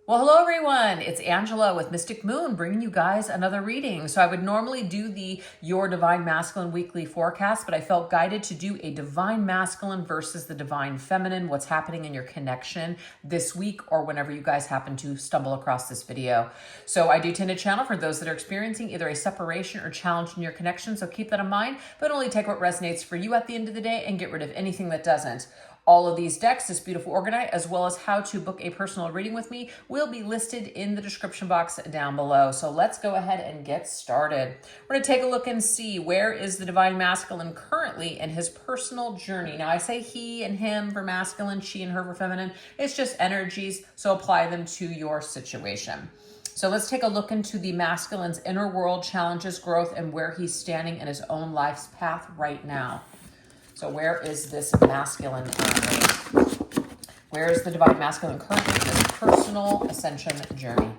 Well, hello everyone. It's Angela with Mystic Moon bringing you guys another reading. So I would normally do the Your Divine Masculine weekly forecast, but I felt guided to do a Divine Masculine versus the Divine Feminine, what's happening in your connection this week or whenever you guys happen to stumble across this video. So I do tend to channel for those that are experiencing either a separation or challenge in your connection. So keep that in mind, but only take what resonates for you at the end of the day and get rid of anything that doesn't. All of these decks, this beautiful organite, as well as how to book a personal reading with me, will be listed in the description box down below. So let's go ahead and get started. We're going to take a look and see where is the Divine Masculine currently in his personal journey. Now, I say he and him for masculine, she and her for feminine. It's just energies, so apply them to your situation. So let's take a look into the masculine's inner world, challenges, growth, and where he's standing in his own life's path right now. So where is this masculine currently? Where is the Divine Masculine currently in this personal ascension journey?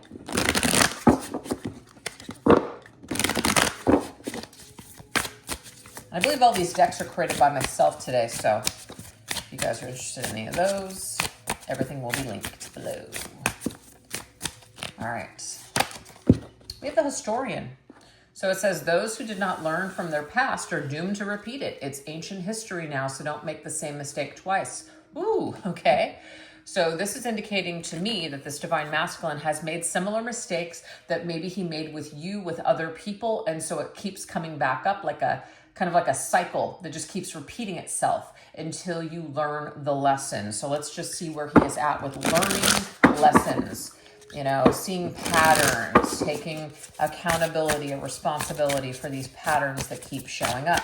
I believe all these decks are created by myself today, so if you guys are interested in any of those, everything will be linked below. All right. We have the Historian. So it says, those who did not learn from their past are doomed to repeat it. It's ancient history now, so don't make the same mistake twice. Ooh, okay. So this is indicating to me that this Divine Masculine has made similar mistakes that maybe he made with you, with other people, and so it keeps coming back up like a kind of like a cycle that just keeps repeating itself until you learn the lesson. So let's just see where he is at with learning lessons. You know, seeing patterns, taking accountability or responsibility for these patterns that keep showing up.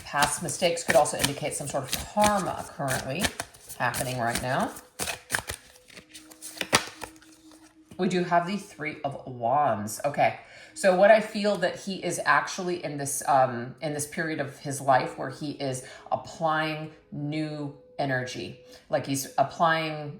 Past mistakes could also indicate some sort of karma currently happening right now. We do have the Three of Wands. Okay, so what I feel that he is actually in this period of his life where he is applying new energy, like he's applying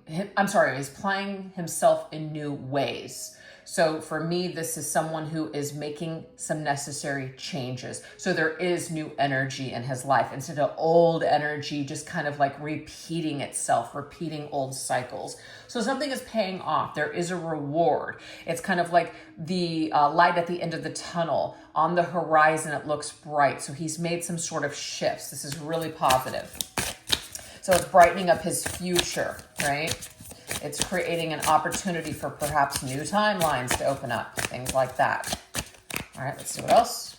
himself in new ways. So for me, this is someone who is making some necessary changes. So there is new energy in his life instead of old energy, just kind of like repeating itself, repeating old cycles. So something is paying off. There is a reward. It's kind of like the light at the end of the tunnel. On the horizon, it looks bright. So he's made some sort of shifts. This is really positive. So it's brightening up his future, right? It's creating an opportunity for perhaps new timelines to open up, things like that. All right, let's see what else.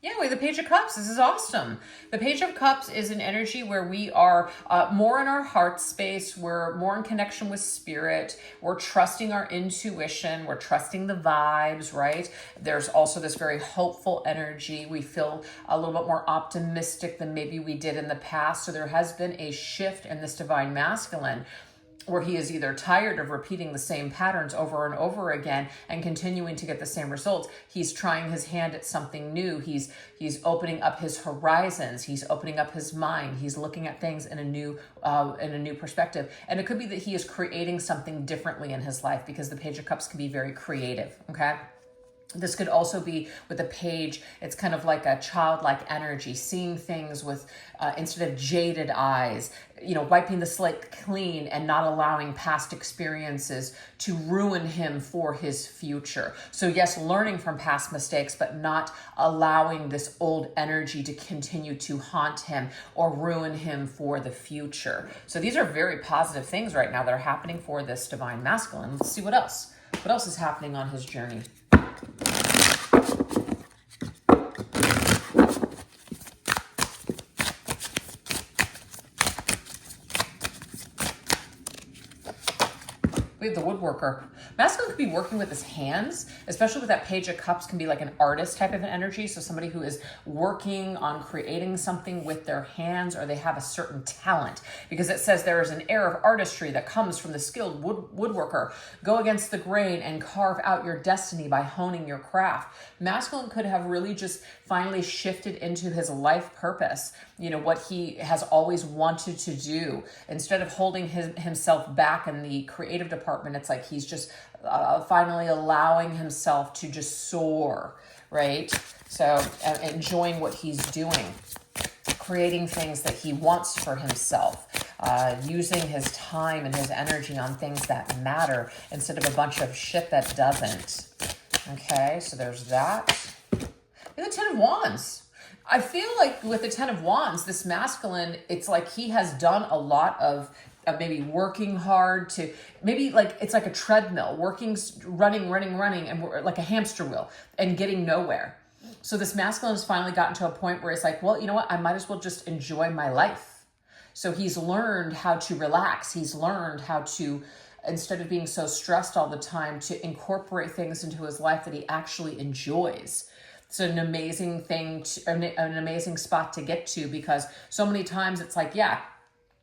Yeah, we have the Page of Cups. This is awesome. The Page of Cups is an energy where we are more in our heart space. We're more in connection with spirit. We're trusting our intuition. We're trusting the vibes, right? There's also this very hopeful energy. We feel a little bit more optimistic than maybe we did in the past. So there has been a shift in this Divine Masculine where he is either tired of repeating the same patterns over and over again and continuing to get the same results. He's trying his hand at something new. He's opening up his horizons. He's opening up his mind. He's looking at things in a new perspective. And it could be that he is creating something differently in his life because the Page of Cups can be very creative, okay? This could also be with the page, it's kind of like a childlike energy, seeing things with, instead of jaded eyes, you know, wiping the slate clean and not allowing past experiences to ruin him for his future. So yes, learning from past mistakes, but not allowing this old energy to continue to haunt him or ruin him for the future. So these are very positive things right now that are happening for this Divine Masculine. Let's see what else. What else is happening on his journey? We have the Woodworker. Masculine could be working with his hands, especially with that Page of Cups, can be like an artist type of an energy. So somebody who is working on creating something with their hands, or they have a certain talent, because it says there is an air of artistry that comes from the skilled woodworker. Go against the grain and carve out your destiny by honing your craft. Masculine could have really just finally shifted into his life purpose, you know, what he has always wanted to do. Instead of holding himself back in the creative department, it's like he's just finally allowing himself to just soar, right? So enjoying what he's doing, creating things that he wants for himself. using his time and his energy on things that matter instead of a bunch of shit that doesn't. Okay, so there's that. And the Ten of Wands. I feel like with the Ten of Wands, this masculine, it's like he has done a lot of maybe working hard to, maybe like it's like a treadmill, running, and like a hamster wheel and getting nowhere. So this masculine has finally gotten to a point where it's like, well, you know what? I might as well just enjoy my life. So he's learned how to relax. He's learned how to, instead of being so stressed all the time, to incorporate things into his life that he actually enjoys. It's an amazing thing, an amazing spot to get to, because so many times it's like, yeah,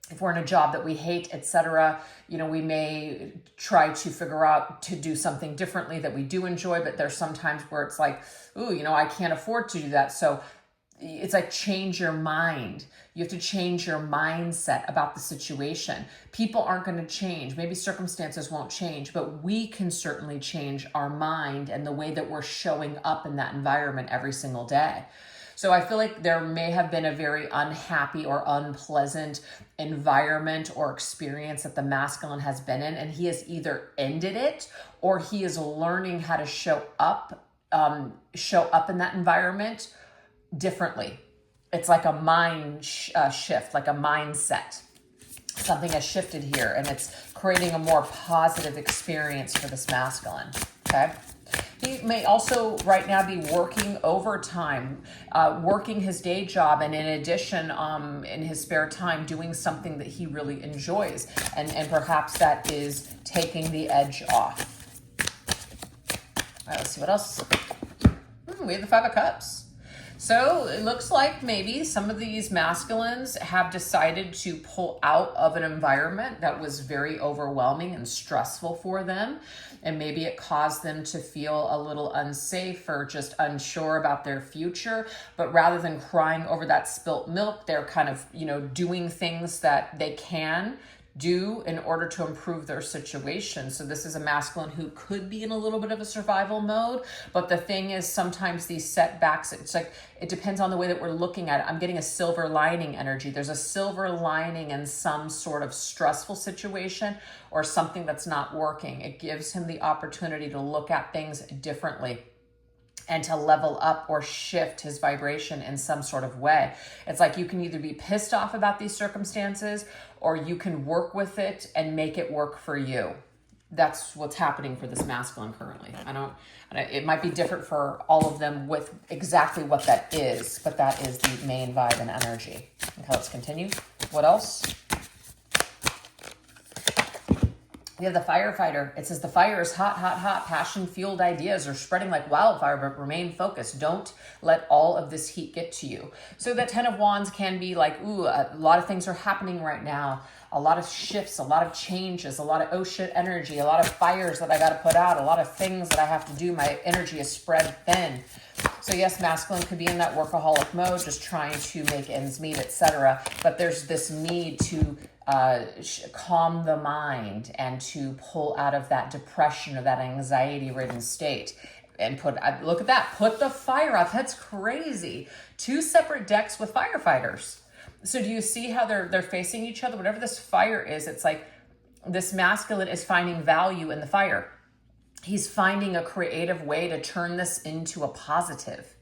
if we're in a job that we hate, etc., you know, we may try to figure out to do something differently that we do enjoy, but there's sometimes where it's like, ooh, you know, I can't afford to do that. So it's like, change your mind. You have to change your mindset about the situation. People aren't going to change. Maybe circumstances won't change, but we can certainly change our mind and the way that we're showing up in that environment every single day. So I feel like there may have been a very unhappy or unpleasant environment or experience that the masculine has been in, and he has either ended it or he is learning how to show up in that environment differently. It's like a mind shift, like a mindset. Something has shifted here, and it's creating a more positive experience for this masculine. Okay. He may also right now be working overtime, working his day job, and in addition, in his spare time, doing something that he really enjoys. And perhaps that is taking the edge off. All right, let's see what else. We have the Five of Cups. So it looks like maybe some of these masculines have decided to pull out of an environment that was very overwhelming and stressful for them. And maybe it caused them to feel a little unsafe or just unsure about their future. But rather than crying over that spilt milk, they're kind of, you know, doing things that they can do in order to improve their situation. So this is a masculine who could be in a little bit of a survival mode, but the thing is, sometimes these setbacks, it's like, it depends on the way that we're looking at it. I'm getting a silver lining energy. There's a silver lining in some sort of stressful situation or something that's not working. It gives him the opportunity to look at things differently and to level up or shift his vibration in some sort of way. It's like, you can either be pissed off about these circumstances or you can work with it and make it work for you. That's what's happening for this masculine currently. It might be different for all of them with exactly what that is, but that is the main vibe and energy. Okay, let's continue. What else? We have the firefighter. It says the fire is hot, hot, hot. Passion-fueled ideas are spreading like wildfire, but remain focused. Don't let all of this heat get to you. So that Ten of Wands can be like, ooh, a lot of things are happening right now. A lot of shifts, a lot of changes, a lot of oh shit energy, a lot of fires that I got to put out, a lot of things that I have to do. My energy is spread thin. So yes, masculine could be in that workaholic mode, just trying to make ends meet, etc. But there's this need to calm the mind and to pull out of that depression or that anxiety-ridden state. And look at that, put the fire out. That's crazy. 2 separate decks with firefighters. So do you see how they're facing each other? Whatever this fire is, it's like this masculine is finding value in the fire. He's finding a creative way to turn this into a positive.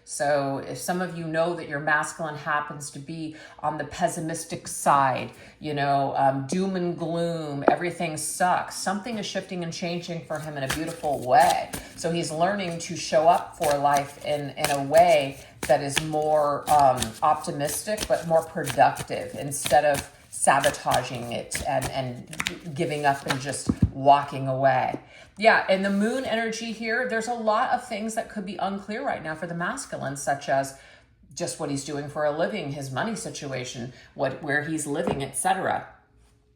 So if some of you know that your masculine happens to be on the pessimistic side, doom and gloom, everything sucks, something is shifting and changing for him in a beautiful way. So he's learning to show up for life in a way that is more optimistic, but more productive, instead of sabotaging it and giving up and just walking away. Yeah, and the moon energy here, there's a lot of things that could be unclear right now for the masculine, such as just what he's doing for a living, his money situation, where he's living, etc.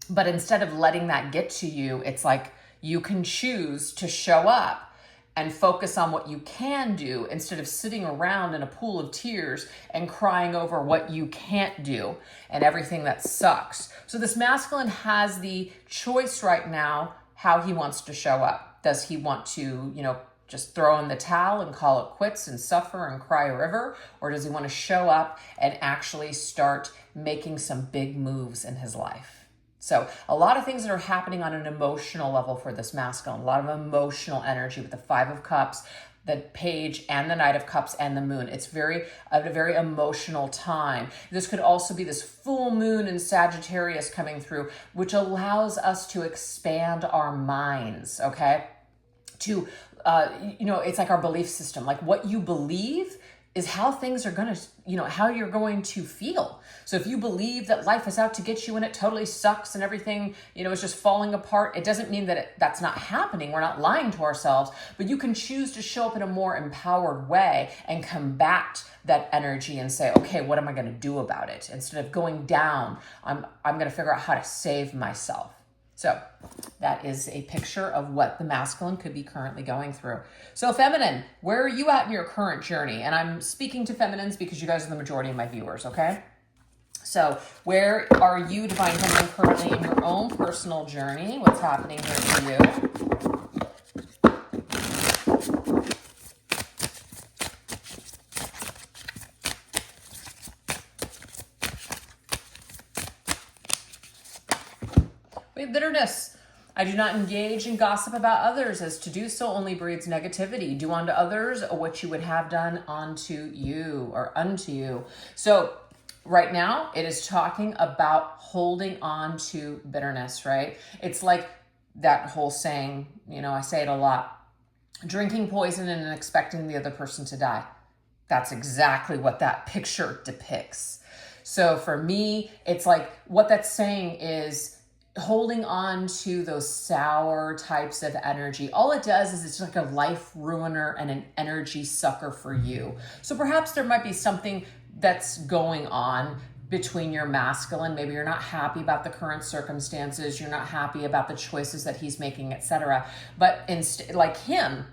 But instead of letting that get to you, it's like you can choose to show up and focus on what you can do instead of sitting around in a pool of tears and crying over what you can't do and everything that sucks. So this masculine has the choice right now how he wants to show up. Does he want to, just throw in the towel and call it quits and suffer and cry a river? Or does he want to show up and actually start making some big moves in his life? So a lot of things that are happening on an emotional level for this masculine, a lot of emotional energy with the Five of Cups, the Page and the Knight of Cups and the Moon. It's a very emotional time. This could also be this full moon in Sagittarius coming through, which allows us to expand our minds, okay? To, it's like our belief system. Like what you believe is how things are going to, how you're going to feel. So if you believe that life is out to get you and it totally sucks and everything, is just falling apart, it doesn't mean that that's not happening. We're not lying to ourselves, but you can choose to show up in a more empowered way and combat that energy and say, okay, what am I going to do about it? Instead of going down, I'm going to figure out how to save myself. So that is a picture of what the masculine could be currently going through. So feminine, where are you at in your current journey? And I'm speaking to feminines because you guys are the majority of my viewers, okay? So where are you, Divine Feminine, currently in your own personal journey? What's happening here for you? We have bitterness. I do not engage in gossip about others, as to do so only breeds negativity. Do unto others what you would have done unto you or unto you. So right now it is talking about holding on to bitterness, right? It's like that whole saying, I say it a lot, drinking poison and expecting the other person to die. That's exactly what that picture depicts. So for me, it's like what that's saying is holding on to those sour types of energy. All it does is it's like a life ruiner and an energy sucker for you. So perhaps there might be something that's going on between your masculine. Maybe you're not happy about the current circumstances. You're not happy about the choices that he's making, etc. But like him,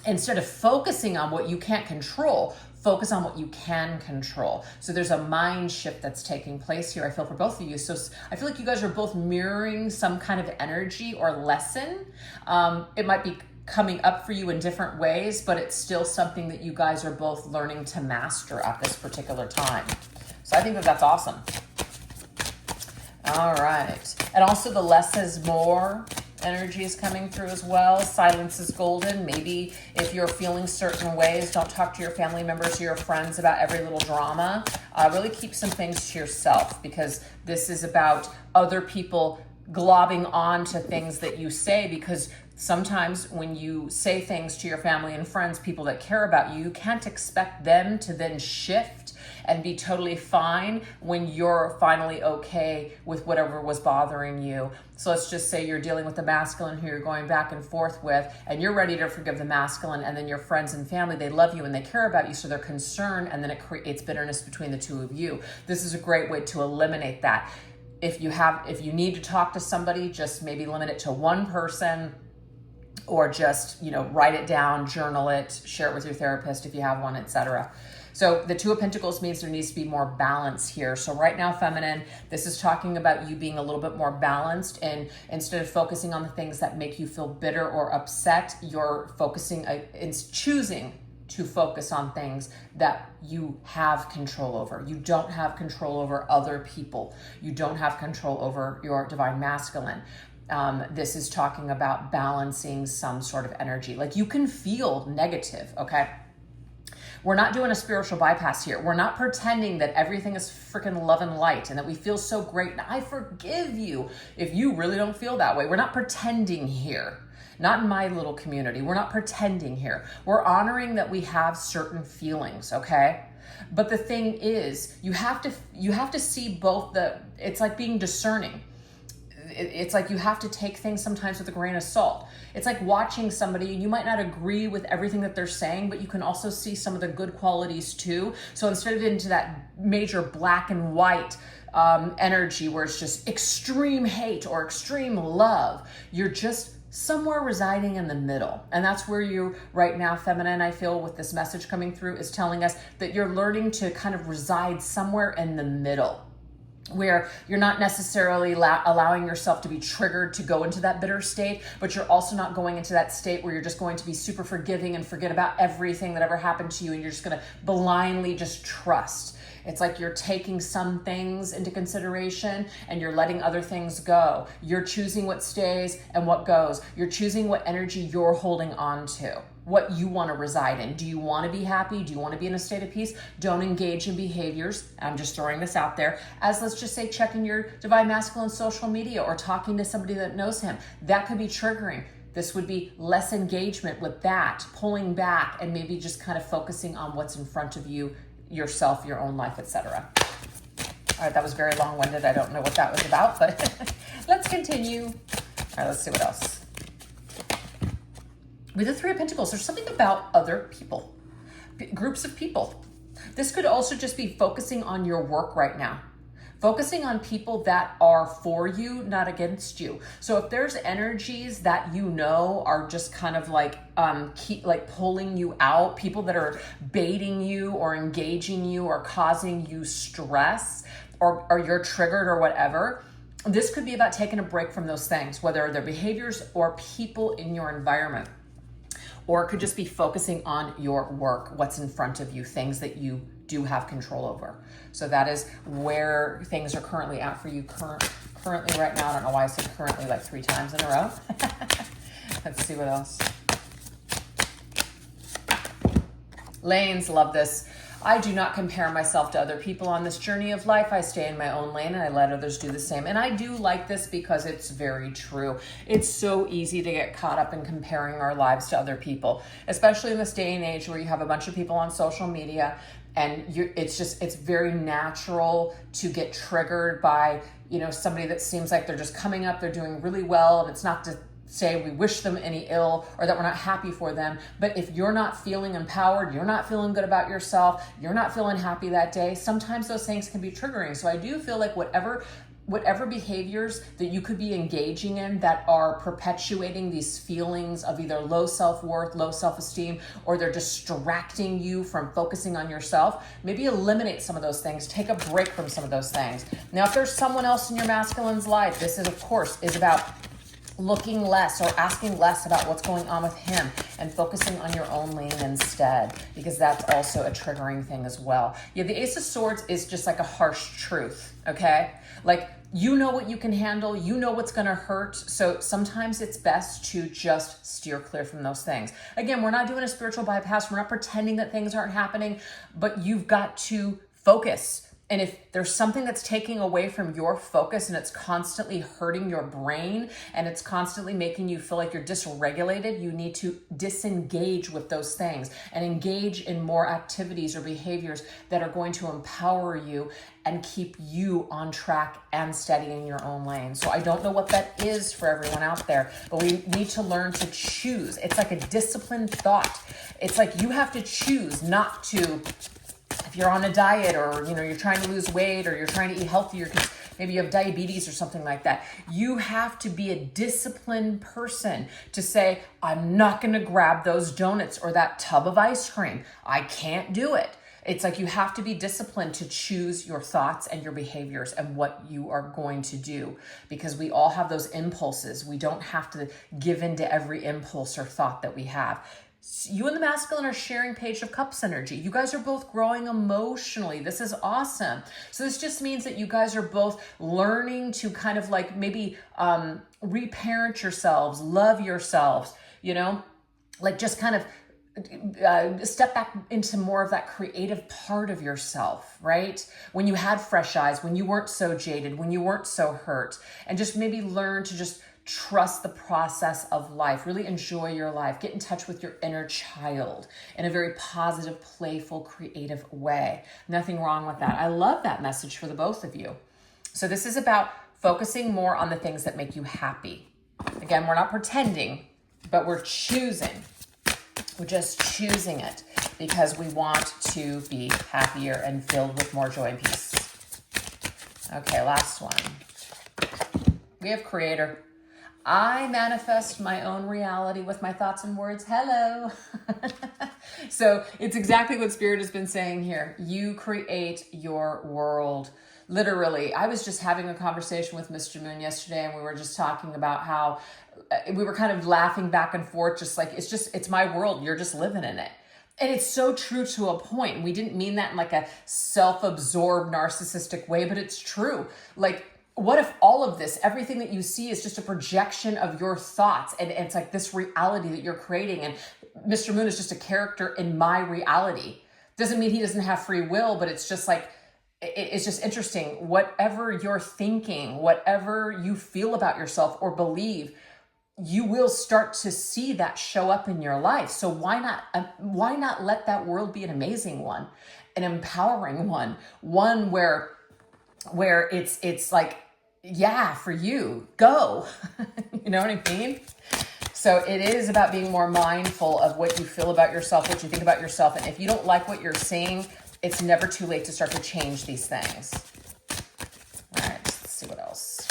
instead of focusing on what you can't control, focus on what you can control. So there's a mind shift that's taking place here, I feel, for both of you. So I feel like you guys are both mirroring some kind of energy or lesson. It might be coming up for you in different ways, but it's still something that you guys are both learning to master at this particular time. So I think that that's awesome. All right. And also the less is more energy is coming through as well. Silence is golden. Maybe if you're feeling certain ways, don't talk to your family members or your friends about every little drama. Really keep some things to yourself, because this is about other people globbing on to things that you say, because sometimes when you say things to your family and friends, people that care about you, you can't expect them to then shift and be totally fine when you're finally okay with whatever was bothering you. So let's just say you're dealing with the masculine who you're going back and forth with, and you're ready to forgive the masculine, and then your friends and family, they love you and they care about you, so they're concerned, and then it creates bitterness between the two of you. This is a great way to eliminate that. If you need to talk to somebody, just maybe limit it to one person, or just, write it down, journal it, share it with your therapist if you have one, etc. So the Two of Pentacles means there needs to be more balance here. So right now, feminine, this is talking about you being a little bit more balanced, and instead of focusing on the things that make you feel bitter or upset, you're choosing to focus on things that you have control over. You don't have control over other people. You don't have control over your divine masculine. This is talking about balancing some sort of energy. Like, you can feel negative, okay? We're not doing a spiritual bypass here. We're not pretending that everything is freaking love and light and that we feel so great. And I forgive you if you really don't feel that way. We're not pretending here. Not in my little community. We're not pretending here. We're honoring that we have certain feelings, okay? But the thing is, you have to see both it's like being discerning. It's like you have to take things sometimes with a grain of salt. It's like watching somebody, and you might not agree with everything that they're saying, but you can also see some of the good qualities too. So instead of into that major black and white energy where it's just extreme hate or extreme love, you're just somewhere residing in the middle. And that's where you right now, feminine, I feel, with this message coming through, is telling us that you're learning to kind of reside somewhere in the middle. where you're not necessarily allowing yourself to be triggered to go into that bitter state, but you're also not going into that state where you're just going to be super forgiving and forget about everything that ever happened to you, and you're just going to blindly just trust. It's like you're taking some things into consideration and you're letting other things go. You're choosing what stays and what goes. You're choosing what energy you're holding on to, what you want to reside in. Do you want to be happy? Do you want to be in a state of peace? Don't engage in behaviors. I'm just throwing this out there as, let's just say, checking your Divine Masculine social media or talking to somebody that knows him. That could be triggering. This would be less engagement with that, pulling back and maybe just kind of focusing on what's in front of you, yourself, your own life, etc. All right, that was very long-winded. I don't know what that was about, but let's continue. All right, let's see what else. With the Three of Pentacles, there's something about other people, groups of people. This could also just be focusing on your work right now. Focusing on people that are for you, not against you. So if there's energies that you know are just kind of like pulling you out, people that are baiting you or engaging you or causing you stress, or you're triggered or whatever, this could be about taking a break from those things, whether they're behaviors or people in your environment. Or it could just be focusing on your work, what's in front of you, things that you do have control over. So that is where things are currently at for you currently right now. I don't know why I said currently like 3 times in a row. Let's see what else. Lanes, love this. I do not compare myself to other people on this journey of life. I stay in my own lane and I let others do the same. And I do like this because it's very true. It's so easy to get caught up in comparing our lives to other people, especially in this day and age where you have a bunch of people on social media and it's very natural to get triggered by, somebody that seems like they're just coming up, they're doing really well, and it's not to say we wish them any ill or that we're not happy for them. But if you're not feeling empowered, you're not feeling good about yourself, you're not feeling happy that day, sometimes those things can be triggering. So I do feel like whatever behaviors that you could be engaging in that are perpetuating these feelings of either low self-worth, low self-esteem, or they're distracting you from focusing on yourself, maybe eliminate some of those things, take a break from some of those things. Now, if there's someone else in your masculine's life, this is, of course, is about looking less or asking less about what's going on with him and focusing on your own lane instead, because that's also a triggering thing as well. Yeah, the Ace of Swords is just like a harsh truth, okay? Like, you know what you can handle, you know what's gonna hurt, so sometimes it's best to just steer clear from those things. Again, we're not doing a spiritual bypass, we're not pretending that things aren't happening, but you've got to focus. And if there's something that's taking away from your focus and it's constantly hurting your brain and it's constantly making you feel like you're dysregulated, you need to disengage with those things and engage in more activities or behaviors that are going to empower you and keep you on track and steady in your own lane. So I don't know what that is for everyone out there, but we need to learn to choose. It's like a disciplined thought. It's like you have to choose not to, if you're on a diet or you're trying to lose weight or you're trying to eat healthier because maybe you have diabetes or something like that, you have to be a disciplined person to say, I'm not going to grab those donuts or that tub of ice cream. I can't do it. It's like you have to be disciplined to choose your thoughts and your behaviors and what you are going to do, because we all have those impulses. We don't have to give in to every impulse or thought that we have. You and the masculine are sharing Page of Cups energy. You guys are both growing emotionally. This is awesome. So this just means that you guys are both learning to kind of like maybe reparent yourselves, love yourselves, like just kind of step back into more of that creative part of yourself, right? When you had fresh eyes, when you weren't so jaded, when you weren't so hurt, and just maybe learn to just trust the process of life, really enjoy your life, get in touch with your inner child in a very positive, playful, creative way. Nothing wrong with that. I love that message for the both of you. So this is about focusing more on the things that make you happy. Again, we're not pretending, but we're choosing. We're just choosing it because we want to be happier and filled with more joy and peace. Okay, last one. We have Creator. I manifest my own reality with my thoughts and words. Hello. So it's exactly what Spirit has been saying here. You create your world. Literally, I was just having a conversation with Mr. Moon yesterday, and we were just talking about how we were kind of laughing back and forth, just like, it's my world. You're just living in it. And it's so true to a point. We didn't mean that in like a self-absorbed narcissistic way, but it's true. Like, what if all of this, everything that you see is just a projection of your thoughts, and it's like this reality that you're creating, and Mr. Moon is just a character in my reality. Doesn't mean he doesn't have free will, but it's just like, it's just interesting. Whatever you're thinking, whatever you feel about yourself or believe, you will start to see that show up in your life. So why not let that world be an amazing one, an empowering one where it's like, yeah, for you, go. You know what I mean? So it is about being more mindful of what you feel about yourself, what you think about yourself. And if you don't like what you're seeing, it's never too late to start to change these things. All right, let's see what else.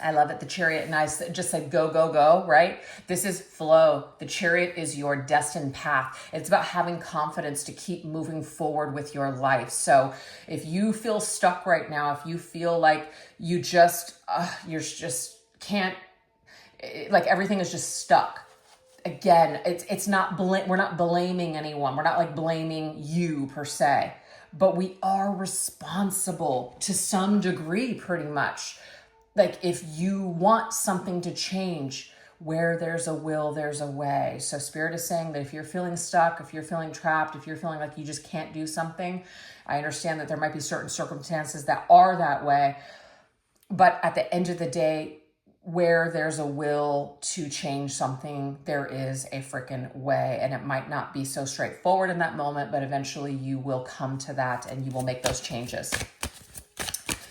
I love it. The Chariot, and I just said, go, go, go, right? This is flow. The Chariot is your destined path. It's about having confidence to keep moving forward with your life. So if you feel stuck right now, if you feel like you just can't, like everything is just stuck. Again, it's not, we're not blaming anyone. We're not like blaming you per se, but we are responsible to some degree, pretty much. Like if you want something to change, where there's a will, there's a way. So Spirit is saying that if you're feeling stuck, if you're feeling trapped, if you're feeling like you just can't do something, I understand that there might be certain circumstances that are that way. But at the end of the day, where there's a will to change something, there is a freaking way. And it might not be so straightforward in that moment, but eventually you will come to that and you will make those changes.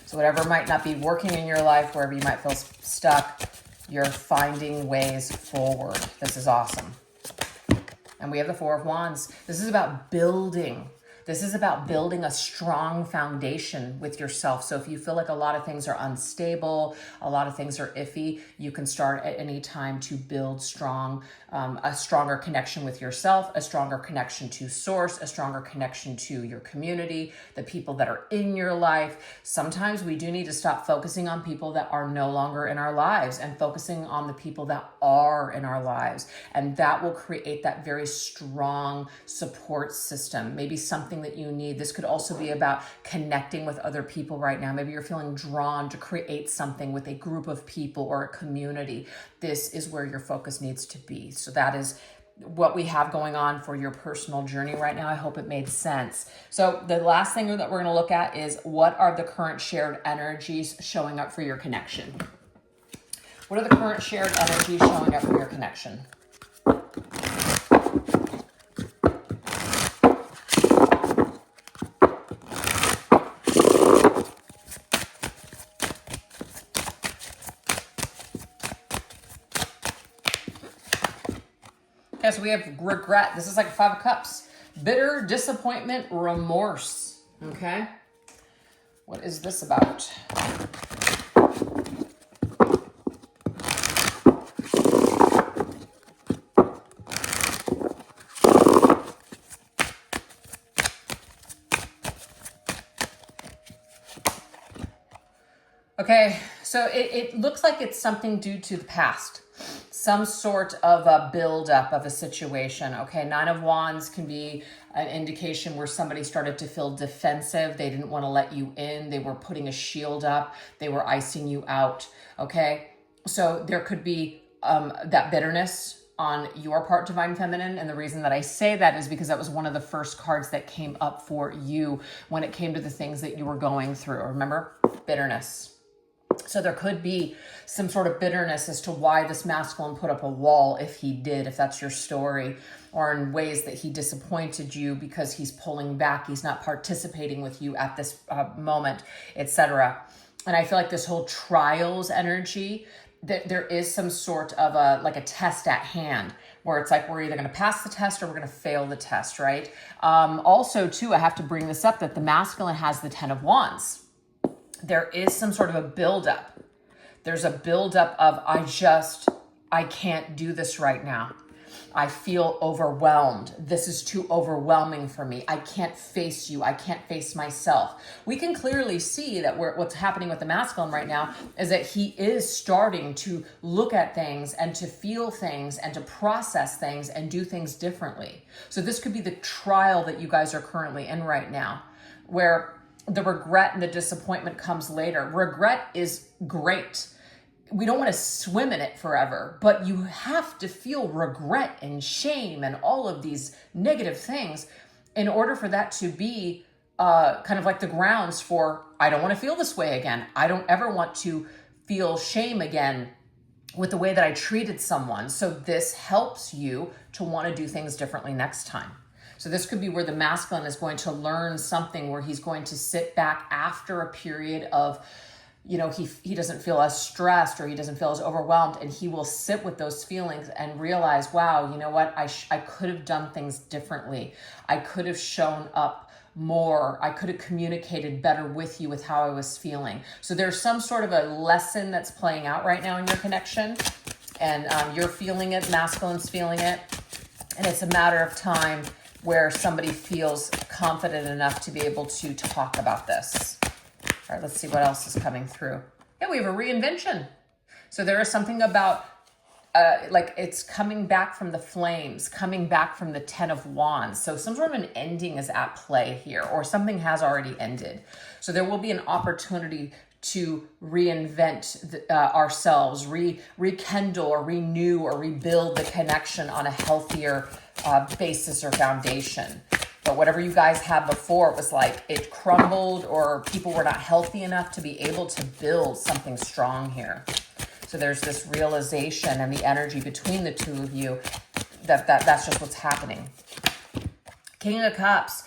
So whatever might not be working in your life, wherever you might feel stuck, you're finding ways forward. This is awesome. And we have the Four of Wands. This is about building. This is about building a strong foundation with yourself. So if you feel like a lot of things are unstable, a lot of things are iffy, you can start at any time to build a stronger connection with yourself, a stronger connection to source, a stronger connection to your community, the people that are in your life. Sometimes we do need to stop focusing on people that are no longer in our lives and focusing on the people that are in our lives. And that will create that very strong support system. Maybe something that you need. This could also be about connecting with other people right now. Maybe you're feeling drawn to create something with a group of people or a community. This is where your focus needs to be. So that is what we have going on for your personal journey right now. I hope it made sense. So the last thing that we're going to look at is, what are the current shared energies showing up for your connection? What are the current shared energies showing up for your connection? Okay, so we have regret. This is like 5 of Cups. Bitter, disappointment, remorse. Okay? What is this about? Okay, so it looks like it's something due to the past. Some sort of a buildup of a situation. Okay, 9 of Wands can be an indication where somebody started to feel defensive. They didn't want to let you in. They were putting a shield up. They were icing you out. Okay, so there could be that bitterness on your part, Divine Feminine. And the reason that I say that is because that was one of the first cards that came up for you when it came to the things that you were going through. Remember? Bitterness. So there could be some sort of bitterness as to why this masculine put up a wall, if he did, if that's your story, or in ways that he disappointed you because he's pulling back, he's not participating with you at this moment, etc. And I feel like this whole trials energy, that there is some sort of a test at hand, where it's like we're either going to pass the test or we're going to fail the test, right? Also, too, I have to bring this up, that the masculine has the 10 of Wands. There is some sort of a buildup. There's a buildup of, I can't do this right now. I feel overwhelmed. This is too overwhelming for me. I can't face you. I can't face myself. We can clearly see that what's happening with the masculine right now is that he is starting to look at things and to feel things and to process things and do things differently. So this could be the trial that you guys are currently in right now, where the regret and the disappointment comes later. Regret is great. We don't want to swim in it forever, but you have to feel regret and shame and all of these negative things in order for that to be kind of like the grounds for, I don't want to feel this way again. I don't ever want to feel shame again with the way that I treated someone. So this helps you to want to do things differently next time. So this could be where the masculine is going to learn something, where he's going to sit back after a period of, he doesn't feel as stressed or he doesn't feel as overwhelmed, and he will sit with those feelings and realize, wow, you know what? I could have done things differently. I could have shown up more. I could have communicated better with you with how I was feeling. So there's some sort of a lesson that's playing out right now in your connection, and you're feeling it, masculine's feeling it, and it's a matter of time where somebody feels confident enough to be able to talk about this. All right, let's see what else is coming through. Yeah, we have a reinvention. So there is something about, like it's coming back from the flames, coming back from the 10 of Wands. So some sort of an ending is at play here, or something has already ended. So there will be an opportunity to reinvent ourselves, rekindle or renew or rebuild the connection on a healthier basis or foundation. But whatever you guys had before, it was like it crumbled, or people were not healthy enough to be able to build something strong here. So there's this realization and the energy between the two of you that's just what's happening. King of Cups.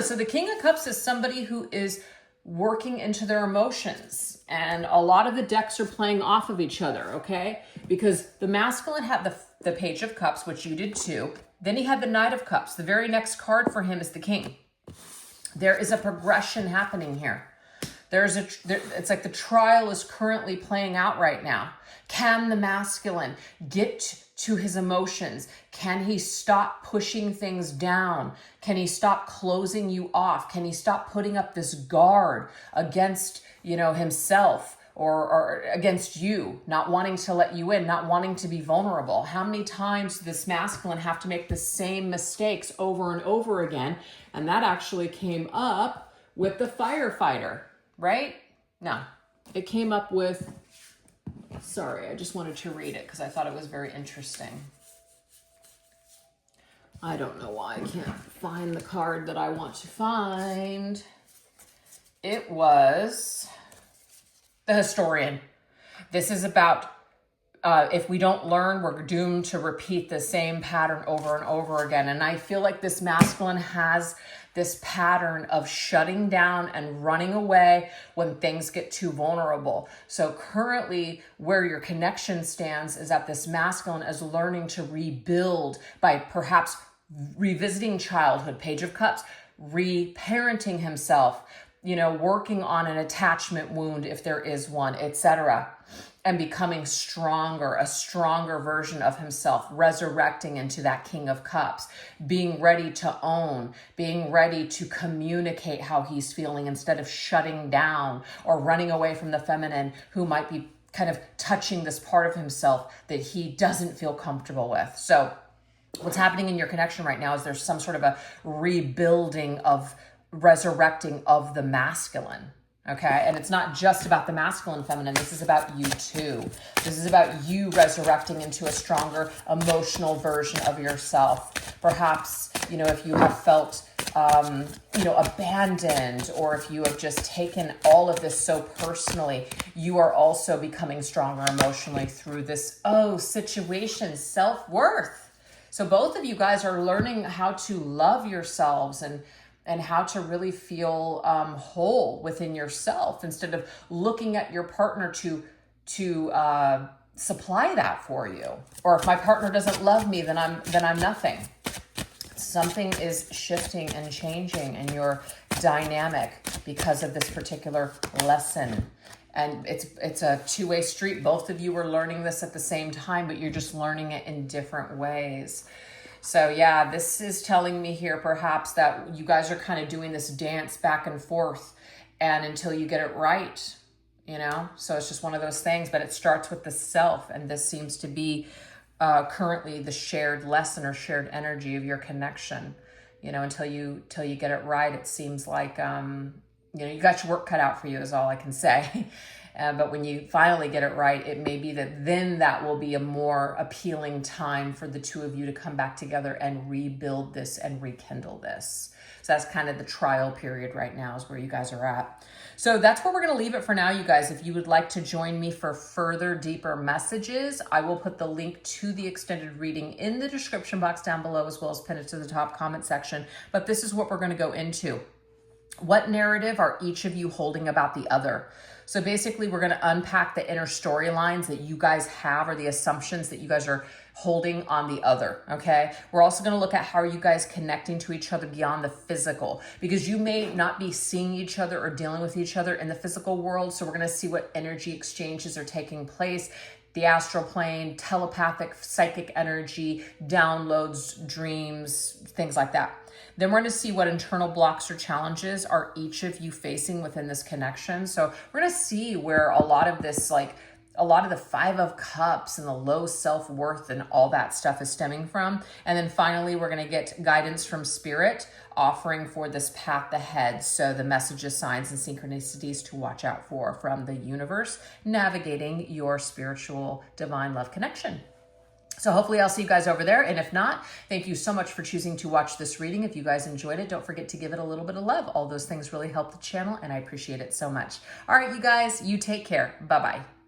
So the King of Cups is somebody who is working into their emotions, and a lot of the decks are playing off of each other, okay? Because the masculine had the Page of Cups, which you did too. Then he had the Knight of Cups. The very next card for him is the King. There is a progression happening here. It's like the trial is currently playing out right now. Can the masculine get to his emotions? Can he stop pushing things down? Can he stop closing you off? Can he stop putting up this guard against, himself or against you, not wanting to let you in, not wanting to be vulnerable? How many times does this masculine have to make the same mistakes over and over again? And that actually came up with the firefighter, right? No, it came up with, sorry, I just wanted to read it because I thought it was very interesting. I don't know why I can't find the card that I want to find. It was the Historian. This is about if we don't learn, we're doomed to repeat the same pattern over and over again. And I feel like this masculine has this pattern of shutting down and running away when things get too vulnerable. So currently where your connection stands is that this masculine is learning to rebuild by perhaps revisiting childhood, Page of Cups, reparenting himself, working on an attachment wound if there is one, etc., and becoming stronger, a stronger version of himself, resurrecting into that King of Cups, being ready to own, being ready to communicate how he's feeling instead of shutting down or running away from the feminine who might be kind of touching this part of himself that he doesn't feel comfortable with. So what's happening in your connection right now is there's some sort of a rebuilding of resurrecting of the masculine. Okay. And it's not just about the masculine and feminine. This is about you too. This is about you resurrecting into a stronger emotional version of yourself. Perhaps, if you have felt, abandoned, or if you have just taken all of this so personally, you are also becoming stronger emotionally through this, situation, self-worth. So both of you guys are learning how to love yourselves and how to really feel whole within yourself instead of looking at your partner to supply that for you. Or if my partner doesn't love me, then I'm nothing. Something is shifting and changing in your dynamic because of this particular lesson. And it's a two-way street. Both of you are learning this at the same time, but you're just learning it in different ways. So yeah, this is telling me here perhaps that you guys are kind of doing this dance back and forth, and until you get it right, you know? So it's just one of those things, but it starts with the self, and this seems to be currently the shared lesson or shared energy of your connection. You know, until you get it right, it seems like, you know, you got your work cut out for you is all I can say. But when you finally get it right, it may be that then that will be a more appealing time for the two of you to come back together and rebuild this and rekindle this. So that's kind of the trial period right now is where you guys are at. So that's where we're going to leave it for now, you guys. If you would like to join me for further deeper messages, I will put the link to the extended reading in the description box down below, as well as pin it to the top comment section. But this is what we're going to go into. What narrative are each of you holding about the other? So basically, we're going to unpack the inner storylines that you guys have, or the assumptions that you guys are holding on the other, okay? We're also going to look at how are you guys connecting to each other beyond the physical, because you may not be seeing each other or dealing with each other in the physical world. So we're going to see what energy exchanges are taking place. The astral plane, telepathic, psychic energy, downloads, dreams, things like that. Then we're going to see what internal blocks or challenges are each of you facing within this connection. So we're going to see where a lot of this, like a lot of the 5 of Cups and the low self-worth and all that stuff is stemming from. And then finally, we're going to get guidance from Spirit offering for this path ahead. So the messages, signs, and synchronicities to watch out for from the universe, navigating your spiritual divine love connection. So hopefully I'll see you guys over there. And if not, thank you so much for choosing to watch this reading. If you guys enjoyed it, don't forget to give it a little bit of love. All those things really help the channel, and I appreciate it so much. All right, you guys, you take care. Bye-bye.